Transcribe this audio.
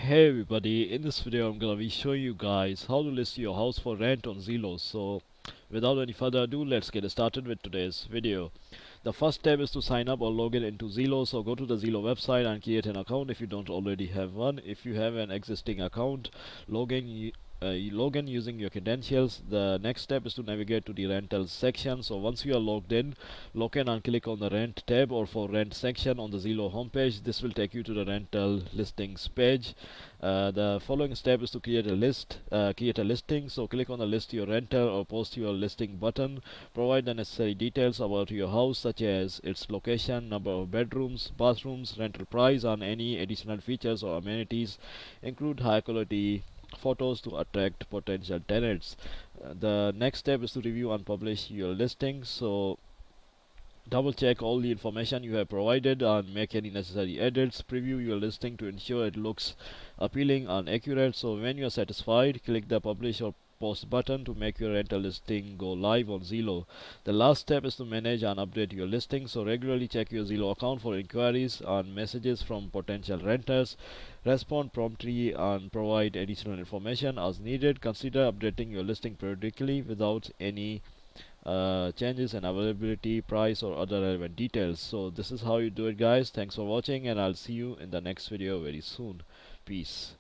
Hey everybody, in this video I'm gonna be showing you guys how to list your house for rent on Zillow. So without any further ado, let's get started with today's video. The first step is to sign up or log in into Zillow. So go to the Zillow website and create an account if you don't already have one. If you have an existing account, log in you log in using your credentials. The next step is to navigate to the rentals section. So once you are logged in, log in and click on the rent tab or for rent section on the Zillow homepage. This will take you to the rental listings page. The following step is to create a listing. So click on the list your rental or post your listing button. Provide the necessary details about your house, such as its location, number of bedrooms, bathrooms, rental price, and any additional features or amenities. Include high quality photos to attract potential tenants. The next step is to review and publish your listing. So double check all the information you have provided and make any necessary edits. Preview your listing to ensure it looks appealing and accurate. So when you are satisfied, click the publish or post button to make your rental listing go live on Zillow. The last step is to manage and update your listing. So regularly check your Zillow account for inquiries and messages from potential renters. Respond promptly and provide additional information as needed. Consider updating your listing periodically without any changes in availability, price, or other relevant details. So this is how you do it, guys. Thanks for watching, and I'll see you in the next video very soon. Peace.